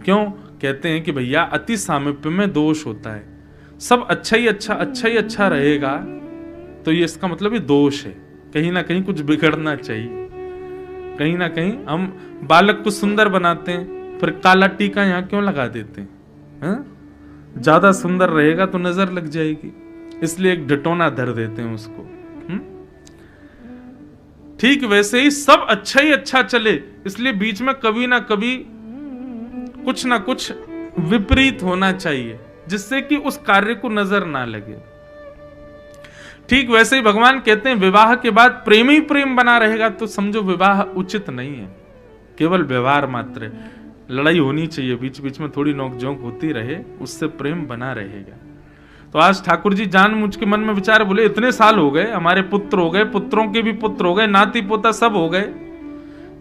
क्यों? कहते हैं कि भैया अति सामीप्य में दोष होता है, सब अच्छा ही अच्छा रहेगा तो ये इसका मतलब ये दोष है, कहीं ना कहीं कुछ बिगड़ना चाहिए। कहीं ना कहीं हम बालक को सुंदर बनाते हैं, फिर काला टीका यहाँ क्यों लगा देते हैं? ज्यादा सुंदर रहेगा तो नजर लग जाएगी, इसलिए एक डटोना धर देते हैं उसको। ठीक वैसे ही सब अच्छा ही अच्छा चले, इसलिए बीच में कभी ना कभी कुछ ना कुछ विपरीत होना चाहिए, जिससे कि उस कार्य को नजर ना लगे। ठीक वैसे ही भगवान कहते हैं विवाह के बाद प्रेम ही प्रेम बना रहेगा तो समझो विवाह उचित नहीं है, केवल व्यवहार मात्र। लड़ाई होनी चाहिए, बीच बीच में थोड़ी नोकझोंक होती रहे, उससे प्रेम बना रहेगा। तो आज ठाकुर जी जानबूझ के मन में विचार, बोले इतने साल हो गए, हमारे पुत्र हो गए, पुत्रों के भी पुत्र हो गए, नाती पोता सब हो गए,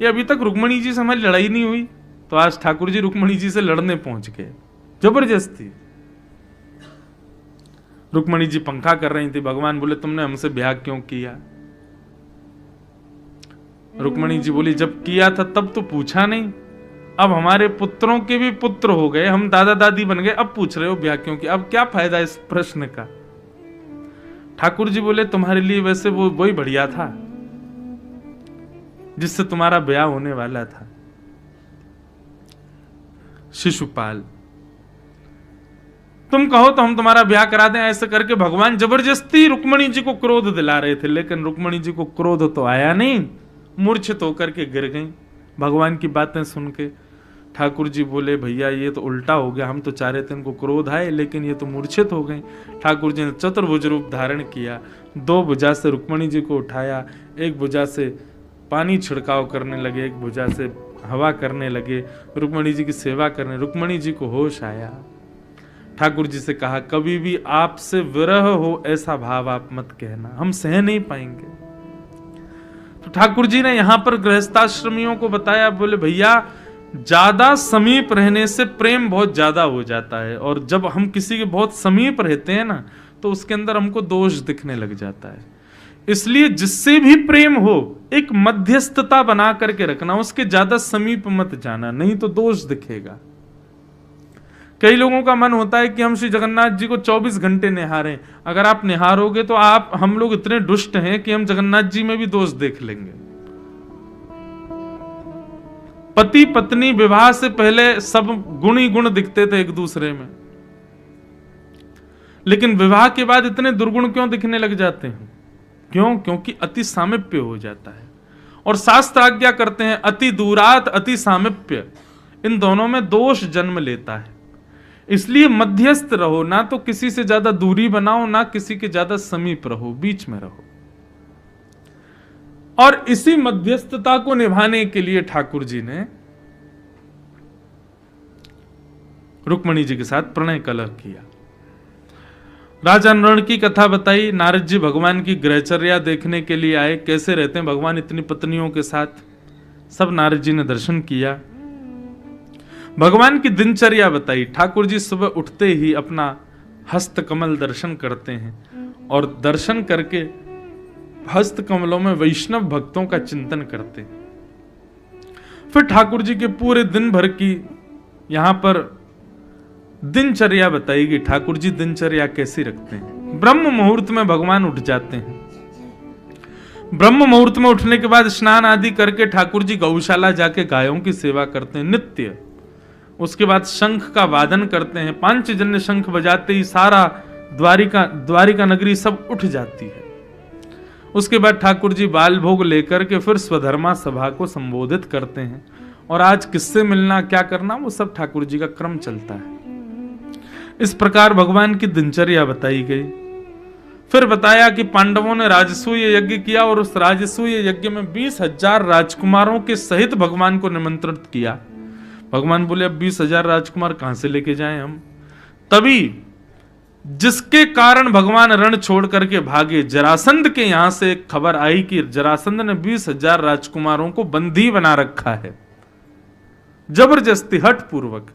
ये अभी तक रुक्मणी जी से हमारी लड़ाई नहीं हुई। तो आज ठाकुर जी रुक्मणी जी से लड़ने पहुंच गए जबरदस्ती। रुक्मणी जी पंखा कर रही थी, भगवान बोले तुमने हमसे ब्याह क्यों किया? रुक्मणी जी बोली जब किया था तब तो पूछा नहीं, अब हमारे पुत्रों के भी पुत्र हो गए, हम दादा दादी बन गए, अब पूछ रहे हो ब्याह क्यों किया? अब क्या फायदा इस प्रश्न का? ठाकुर जी बोले तुम्हारे लिए वैसे वो वही बढ़िया था जिससे तुम्हारा ब्याह होने वाला था, शिशुपाल। तुम कहो तो हम तुम्हारा ब्याह करा दें। ऐसे करके भगवान जबरदस्ती रुक्मणी जी को क्रोध दिला रहे थे, लेकिन रुक्मणी जी को क्रोध तो आया नहीं, मूर्छित होकर के गिर गई भगवान की बातें सुन के। ठाकुर जी बोले भैया ये तो उल्टा हो गया, हम तो चाह रहे थे इनको क्रोध आए लेकिन ये तो मूर्छित हो गए। ठाकुर जी ने चतुर्भुज रूप धारण किया, 2 भुजा से रुक्मणी जी को उठाया, 1 भुजा से पानी छिड़काव करने लगे, 1 भुजा से हवा करने लगे, रुक्मणी जी की सेवा करने। रुक्मणी जी को होश आया, ठाकुर जी से कहा कभी भी आपसे विरह हो ऐसा भाव आप मत कहना, हम सह नहीं पाएंगे। तो ठाकुर जी ने यहां पर गृहस्थाश्रमियों को बताया, बोले भैया ज्यादा समीप रहने से प्रेम बहुत ज्यादा हो जाता है, और जब हम किसी के बहुत समीप रहते हैं ना तो उसके अंदर हमको दोष दिखने लग जाता है। इसलिए जिससे भी प्रेम हो एक मध्यस्थता बना करके रखना, उसके ज्यादा समीप मत जाना, नहीं तो दोष दिखेगा। कई लोगों का मन होता है कि हम श्री जगन्नाथ जी को 24 घंटे निहारें। अगर आप निहारोगे तो हम लोग इतने दुष्ट हैं कि हम जगन्नाथ जी में भी दोष देख लेंगे। पति पत्नी विवाह से पहले सब गुण ही गुण दिखते थे एक दूसरे में, लेकिन विवाह के बाद इतने दुर्गुण क्यों दिखने लग जाते हैं? क्यों? क्योंकि अति सामिप्य हो जाता है। और शास्त्र आज्ञा करते हैं अति दूरात अति सामिप्य, इन दोनों में दोष जन्म लेता है। इसलिए मध्यस्थ रहो, ना तो किसी से ज्यादा दूरी बनाओ, ना किसी के ज्यादा समीप रहो, बीच में रहो। और इसी मध्यस्थता को निभाने के लिए ठाकुर जी ने रुक्मणी जी के साथ प्रणय कलह किया। राजा नरण की कथा बताई, नारद जी भगवान की ग्रहचर्या देखने के लिए आए, कैसे रहते हैं भगवान इतनी पत्नियों के साथ, सब नारद जी ने दर्शन किया। भगवान की दिनचर्या बताई। ठाकुर जी सुबह उठते ही अपना हस्त कमल दर्शन करते हैं और दर्शन करके हस्त कमलों में वैष्णव भक्तों का चिंतन करते हैं। फिर ठाकुर जी के पूरे दिन भर की यहां पर दिनचर्या बताएगी। ठाकुर जी दिनचर्या कैसी रखते हैं? ब्रह्म मुहूर्त में भगवान उठ जाते हैं। ब्रह्म मुहूर्त में उठने के बाद स्नान आदि करके ठाकुर जी गौशाला जाके गायों की सेवा करते हैं नित्य। उसके बाद शंख का वादन करते हैं। पांचजन्य शंख बजाते ही सारा द्वारिका नगरी सब उठ जाती है। उसके बाद ठाकुर जी बाल भोग लेकर के फिर स्वधर्मा सभा को संबोधित करते हैं, और आज किससे मिलना क्या करना वो सब ठाकुर जी का क्रम चलता है। इस प्रकार भगवान की दिनचर्या बताई गई। फिर बताया कि पांडवों ने राजसूय यज्ञ किया और उस राजसूय यज्ञ में 20,000 राजकुमारों के सहित भगवान को निमंत्रित किया। भगवान बोले अब 20,000 राजकुमार कहां से लेके जाएं हम? तभी जिसके कारण भगवान रण छोड़ करके भागे, जरासंध के यहां से एक खबर आई कि जरासंध ने 20,000 राजकुमारों को बंदी बना रखा है, जबरदस्ती हठ पूर्वक।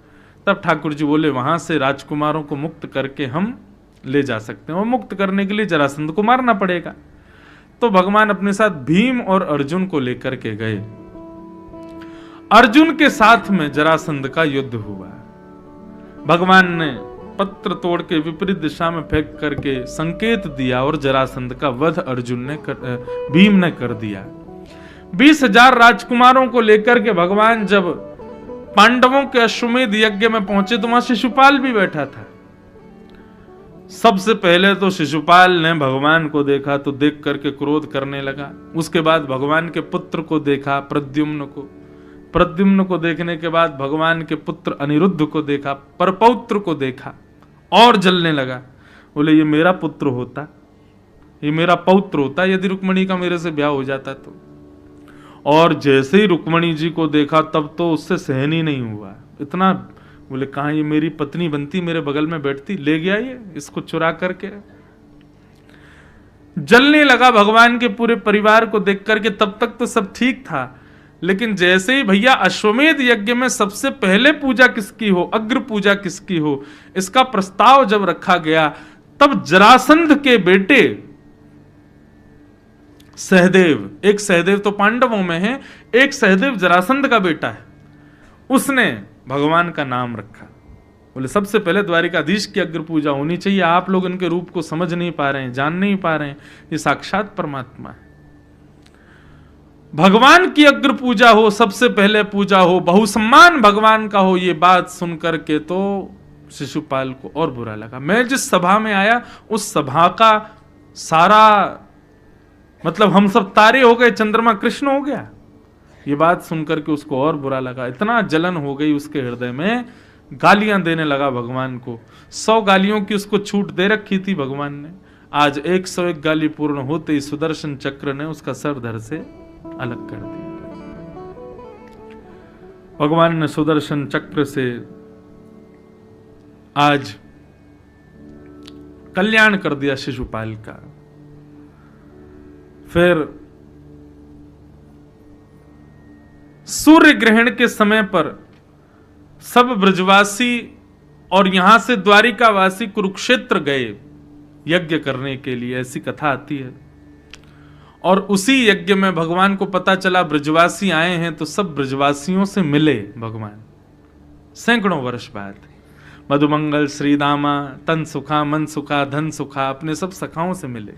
तब ठाकुर जी बोले वहां से राजकुमारों को मुक्त करके हम ले जा सकते हैं, और मुक्त करने के लिए जरासंध को मारना पड़ेगा। तो भगवान अपने साथ भीम और अर्जुन को लेकर के गए। अर्जुन के साथ में जरासंध का युद्ध हुआ। भगवान ने पत्र तोड़ के विपरीत दिशा में फेंक करके संकेत दिया और जरासंध का वध भीम ने कर दिया। 20,000 राजकुमारों को लेकर के भगवान जब पांडवों के अश्वमेध यज्ञ में पहुंचे तो वहां शिशुपाल भी बैठा था। सबसे पहले तो शिशुपाल ने भगवान को देखा तो देख करके क्रोध करने लगा। उसके बाद भगवान के पुत्र को देखा, प्रद्युम्न को देखने के बाद भगवान के पुत्र अनिरुद्ध को देखा, परपौत्र को देखा और जलने लगा। बोले ये मेरा पुत्र होता, ये मेरा पौत्र होता यदि रुक्मणी का मेरे से ब्याह हो जाता तो। और जैसे ही रुक्मणी जी को देखा तब तो उससे सहन ही नहीं हुआ। इतना बोले कहां ये मेरी पत्नी बनती, मेरे बगल में बैठती, ले गया ये इसको चुरा करके। जलने लगा भगवान के पूरे परिवार को देख करके। तब तक तो सब ठीक था, लेकिन जैसे ही भैया अश्वमेध यज्ञ में सबसे पहले पूजा किसकी हो, अग्र पूजा किसकी हो, इसका प्रस्ताव जब रखा गया तब जरासंध के बेटे सहदेव, एक सहदेव तो पांडवों में है, एक सहदेव जरासंध का बेटा है, उसने भगवान का नाम रखा। बोले सबसे पहले द्वारिकाधीश की अग्र पूजा होनी चाहिए। आप लोग इनके रूप को समझ नहीं पा रहे हैं, जान नहीं पा रहे हैं, ये साक्षात परमात्मा है। भगवान की अग्र पूजा हो, सबसे पहले पूजा हो, बहुसम्मान भगवान का हो, ये बात सुन करके तो शिशुपाल को और बुरा लगा। मैं जिस सभा में आया उस सभा का सारा मतलब हम सब तारे हो गए, चंद्रमा कृष्ण हो गया। ये बात सुनकर के उसको और बुरा लगा, इतना जलन हो गई उसके हृदय में, गालियां देने लगा भगवान को। 100 गालियों की उसको छूट दे रखी थी भगवान ने। आज 101 गाली पूर्ण होते ही सुदर्शन चक्र ने उसका सर धड़ से अलग कर दिया। भगवान ने सुदर्शन चक्र से आज कल्याण कर दिया शिशुपाल का। फिर सूर्य ग्रहण के समय पर सब ब्रजवासी और यहां से द्वारिकावासी कुरुक्षेत्र गए यज्ञ करने के लिए, ऐसी कथा आती है। और उसी यज्ञ में भगवान को पता चला ब्रजवासी आए हैं, तो सब ब्रजवासियों से मिले भगवान सैकड़ों वर्ष बाद। मधुमंगल, श्रीदामा, तन सुखा, मन सुखा, धन सुखा, अपने सब सखाओं से मिले,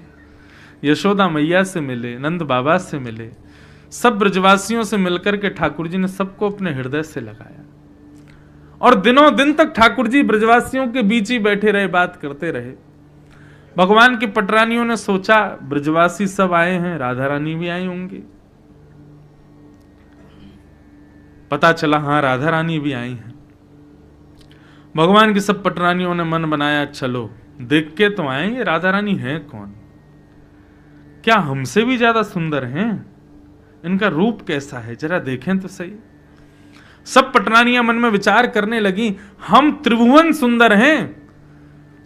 यशोदा मैया से मिले, नंद बाबा से मिले, सब ब्रजवासियों से मिलकर के ठाकुर जी ने सबको अपने हृदय से लगाया। और दिनों दिन तक ठाकुर जी ब्रजवासियों के बीच ही बैठे रहे, बात करते रहे। भगवान की पटरानियों ने सोचा ब्रजवासी सब आए हैं, राधा रानी भी आई होंगी। पता चला हाँ राधा रानी भी आई हैं। भगवान की सब पटरानियों ने मन बनाया, चलो देख के तो आए ये राधा रानी है कौन, क्या हमसे भी ज्यादा सुंदर हैं, इनका रूप कैसा है, जरा देखें तो सही। सब पटरानियां मन में विचार करने लगी, हम त्रिभुवन सुंदर हैं,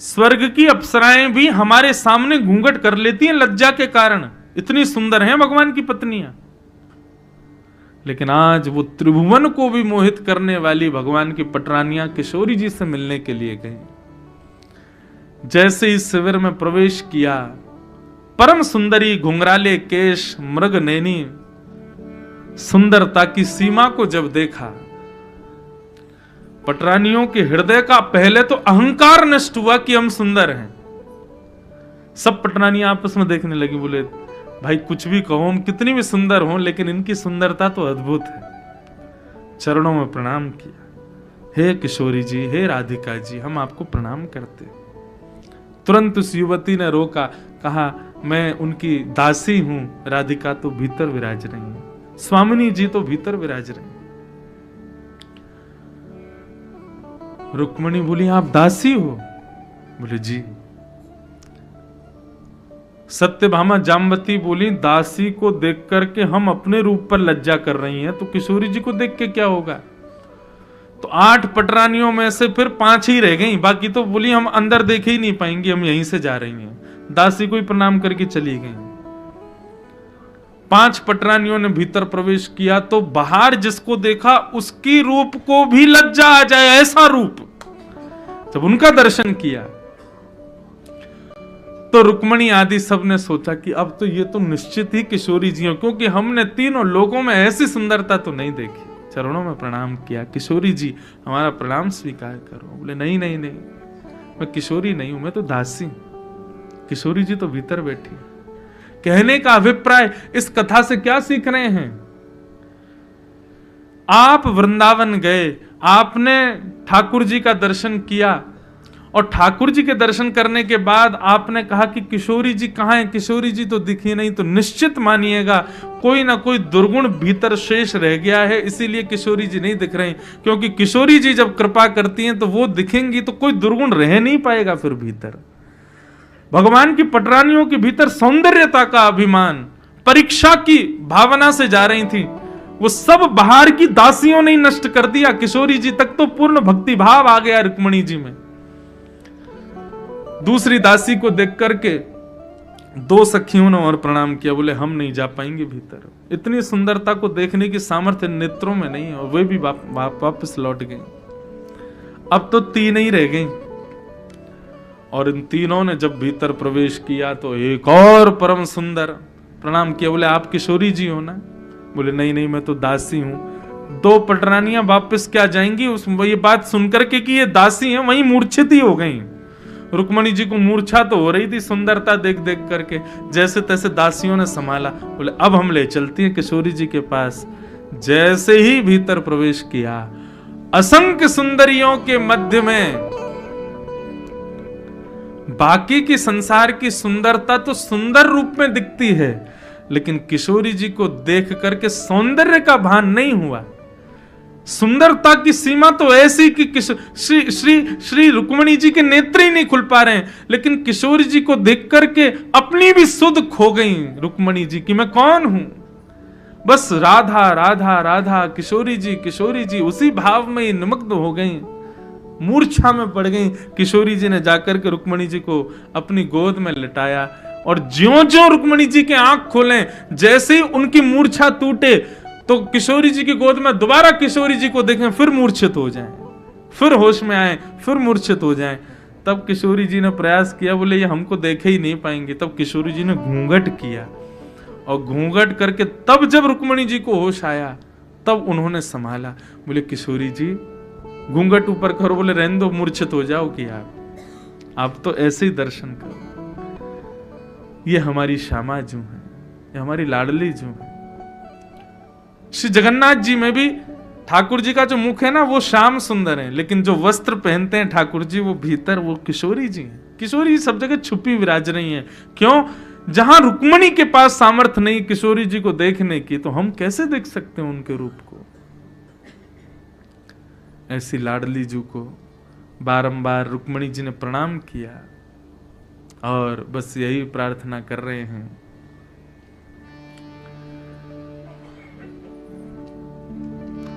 स्वर्ग की अप्सराएं भी हमारे सामने घूंघट कर लेती हैं लज्जा के कारण, इतनी सुंदर हैं भगवान की पत्नियां। लेकिन आज वो त्रिभुवन को भी मोहित करने वाली भगवान की पटरानियां किशोरी जी से मिलने के लिए गई। जैसे इस शिविर में प्रवेश किया, परम सुंदरी घुंघराले केश, मृग नैनी सुंदरता की सीमा को जब देखा, पटरानियों के हृदय का पहले तो अहंकार नष्ट हुआ कि हम सुंदर हैं। सब पटरानियां आपस में देखने लगी, बोले भाई कुछ भी कहो, हम कितनी भी सुंदर हों, लेकिन इनकी सुंदरता तो अद्भुत है। चरणों में प्रणाम किया, हे किशोरी जी, हे राधिका जी, हम आपको प्रणाम करते। तुरंत उस युवती ने रोका, कहा मैं उनकी दासी हूं, राधिका तो भीतर विराज रही है, स्वामिनी जी तो भीतर विराज रही है। रुक्मणी बोली आप दासी हो? बोले जी। सत्यभामा जाम्बती बोली दासी को देख करके हम अपने रूप पर लज्जा कर रही हैं, तो किशोरी जी को देख के क्या होगा। तो 8 पटरानियों में से फिर 5 ही रह गई, बाकी तो बोली हम अंदर देख ही नहीं पाएंगे, हम यहीं से जा रही हैं। दासी को ही प्रणाम करके चली गई। 5 पटरानियों ने भीतर प्रवेश किया तो बाहर जिसको देखा उसकी रूप को भी लज्जा आ जाए, ऐसा रूप। जब उनका दर्शन किया तो रुक्मणी आदि सब ने सोचा कि अब तो ये तो निश्चित ही किशोरी जी हो, क्योंकि हमने तीनों लोगों में ऐसी सुंदरता तो नहीं देखी। चरणों में प्रणाम किया, किशोरी जी हमारा प्रणाम स्वीकार करो। बोले नहीं नहीं नहीं, मैं किशोरी नहीं हूं, मैं तो दासी। किशोरी जी तो भीतर बैठी। कहने का अभिप्राय इस कथा से क्या सीख रहे हैं? आप वृंदावन गए, आपने ठाकुर जी का दर्शन किया, और ठाकुर जी के दर्शन करने के बाद आपने कहा कि किशोरी जी कहां है, किशोरी जी तो दिखी नहीं, तो निश्चित मानिएगा कोई ना कोई दुर्गुण भीतर शेष रह गया है, इसीलिए किशोरी जी नहीं दिख रही। क्योंकि किशोरी जी जब कृपा करती हैं तो वो दिखेंगी तो कोई दुर्गुण रह नहीं पाएगा फिर भीतर। भगवान की पटरानियों के भीतर सौंदर्यता का अभिमान, परीक्षा की भावना से जा रही थी, वो सब बाहर की दासियों ने नष्ट कर दिया। किशोरी जी तक तो पूर्ण भक्ति भाव आ गया रुक्मणी जी में। दूसरी दासी को देख करके 2 सखियों ने और प्रणाम किया, बोले हम नहीं जा पाएंगे भीतर, इतनी सुंदरता को देखने की सामर्थ्य नेत्रों में नहीं है, और वे भी वापस लौट गई। अब तो 3 ही रह गई, और इन तीनों ने जब भीतर प्रवेश किया तो एक और परम सुंदर प्रणाम किया, बोले आप किशोरी जी हो ना? बोले नहीं नहीं, मैं तो दासी हूं। 2 पटरानियां वापस क्या जाएंगी उस ये बात सुनकर के कि ये दासी हैं, वहीं मूर्छित ही हो गई। रुक्मणी जी को मूर्छा तो हो रही थी सुंदरता देख देख करके, जैसे तैसे दासियों ने संभाला। बोले अब हम ले चलती हैं किशोरी जी के पास। जैसे ही भीतर प्रवेश किया, असंख्य सुंदरियों के मध्य में बाकी की संसार की सुंदरता तो सुंदर रूप में दिखती है, लेकिन किशोरी जी को देख करके सौंदर्य का भान नहीं हुआ। सुंदरता की सीमा तो ऐसी कि श्री रुक्मिणी जी के नेत्र ही नहीं खुल पा रहे हैं, लेकिन किशोरी जी को देख करके अपनी भी सुध खो गई रुक्मिणी जी कि मैं कौन हूं। बस राधा राधा राधा, किशोरी जी उसी भाव में निमग्न हो गई, मूर्छा में पड़ गई। किशोरी जी ने जाकर के रुक्मिणी जी को अपनी गोद में लिटाया, और ज्यों-ज्यों रुक्मिणी जी के आंख खोले, जैसे ही उनकी मूर्छा टूटे तो किशोरी जी की गोद में दोबारा किशोरी जी को देखें, फिर मूर्छित हो जाएं, फिर होश में आए, फिर मूर्छित हो जाएं। तब किशोरी जी ने प्रयास किया, बोले ये हमको देखे ही नहीं पाएंगे। तब किशोरी जी ने घूंघट किया, और घूंघट करके तब जब रुक्मिणी जी को होश आया तब उन्होंने संभाला। बोले किशोरी जी घूंघट ऊपर करो। बोले रहने दो, मूर्छित हो जाओगी आप तो ऐसे ही दर्शन करो। ये हमारी श्यामा जू है, ये हमारी लाडली जू है। श्री जगन्नाथ जी में भी ठाकुर जी का जो मुख है ना वो श्याम सुंदर है, लेकिन जो वस्त्र पहनते हैं ठाकुर जी वो भीतर वो किशोरी जी हैं। किशोरी जी सब जगह छुपी विराज रही हैं। क्यों? जहां रुक्मिणी के पास सामर्थ्य नहीं किशोरी जी को देखने की, तो हम कैसे देख सकते हैं उनके रूप को। ऐसी लाडली जू को बारंबार रुक्मिणी जी ने प्रणाम किया, और बस यही प्रार्थना कर रहे हैं,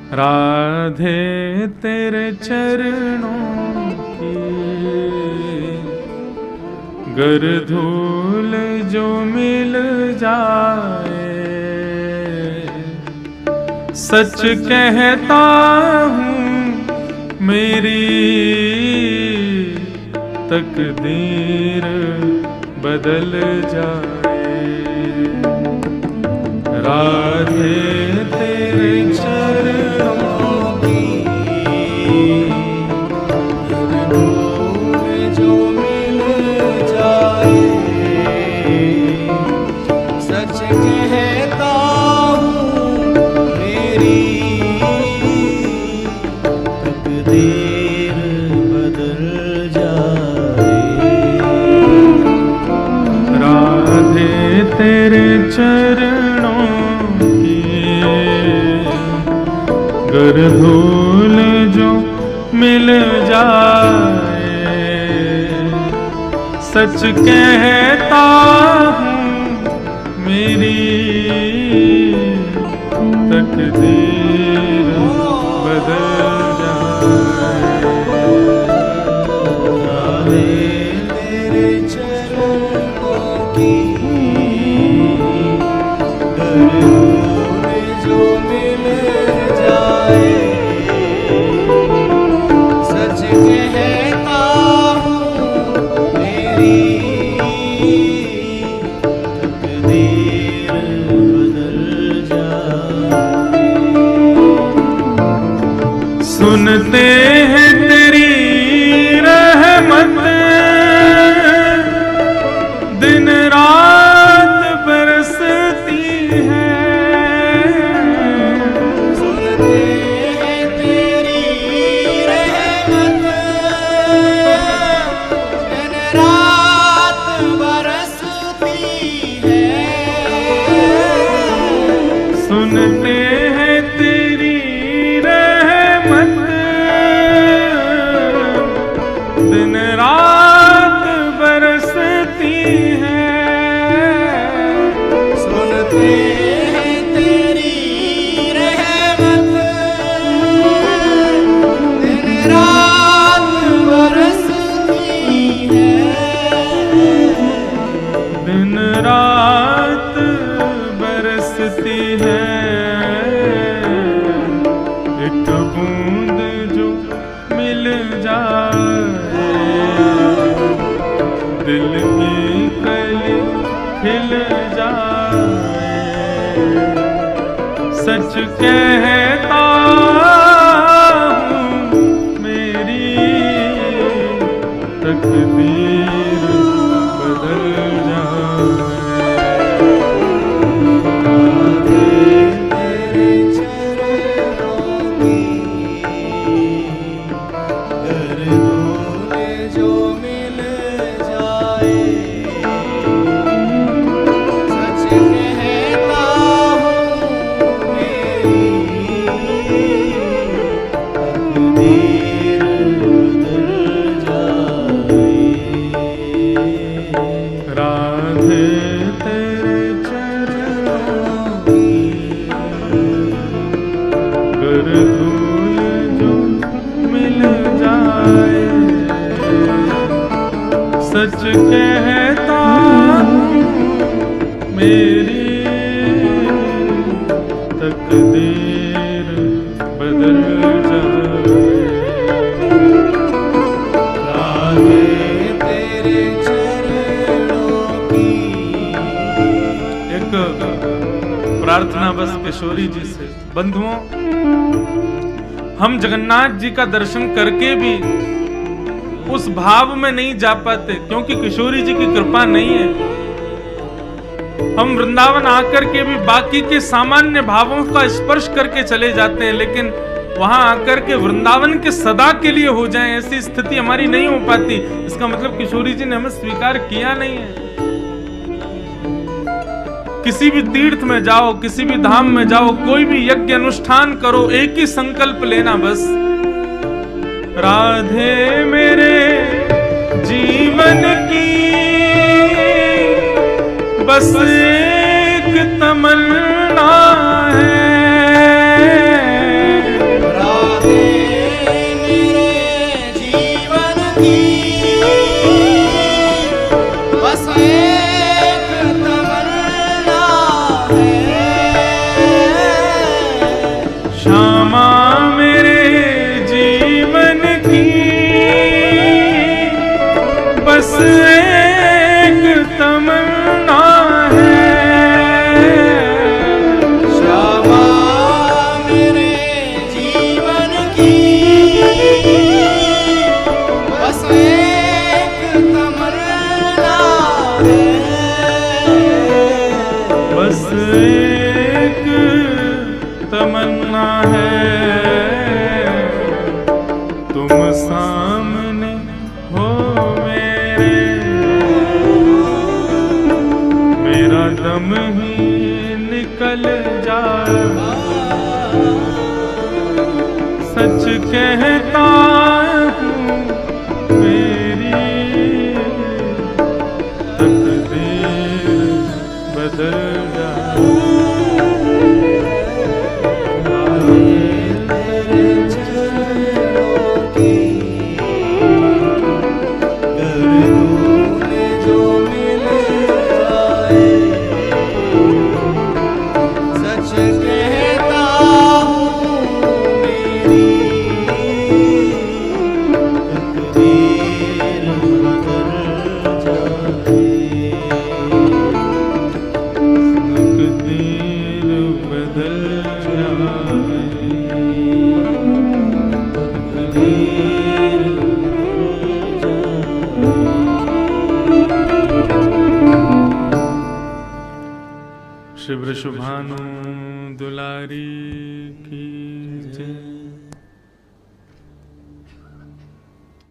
राधे तेरे चरणों की गर धूल जो मिल जाए, सच कहता हूँ मेरी तकदीर बदल जाए। राधे तेरे चरणों की जो मिल जाए, सच कहता हूँ मेरी तकदीर बदल जाए। राधे तेरे चरणों गर धूल जो मिल जाए, सच कहता हूँ मेरी तकदीर बदल जाए। तेरे चरणों की गर धूल जो मिल जाए, सच कहता हूँ मेरी तकदीर बदल जाए। सुनते हैं तेरी रहमत दिन रात बरसती है, सुनते हैं तेरी रहमत दिन रात बरसती है, सुनते हैं तेरी रहमत दिन रात बरसती है, दिन रात बरसती है। एक बूंद जो मिल जाए, दिल की कली खिल जाए, सच कहता हूँ मेरी तकदीर बदल जाए। सच मेरी तकदीर बदल जाए। राधे तेरे चरणों की। एक प्रार्थना बस किशोरी जी से। बंधुओं, हम जगन्नाथ जी का दर्शन करके भी उस भाव में नहीं जा पाते क्योंकि किशोरी जी की कृपा नहीं है। हम वृंदावन आकर के भी बाकी के सामान्य भावों का स्पर्श करके चले जाते हैं, लेकिन वहां आकर के वृंदावन के सदा के लिए हो जाएं ऐसी स्थिति हमारी नहीं हो पाती। इसका मतलब किशोरी जी ने हमें स्वीकार किया नहीं है। किसी भी तीर्थ में जाओ, किसी भी धाम में जाओ, कोई भी यज्ञ अनुष्ठान करो, एक ही संकल्प लेना बस, राधे मेरे जीवन की बस एक तमन्ना है। राधे मेरे जीवन की बस एक तमन्ना है। श्यामा मेरे जीवन की बस एक तमन्ना है। श्यामा मेरे जीवन की बस एक तमन्ना है। बस एक तमन्ना है, तुम सामने हो मेरा दम ही निकल जाए। सच कहता हूँ मेरी तकदीर बदल जाए। श्री वृषभानु दुलारी की जय।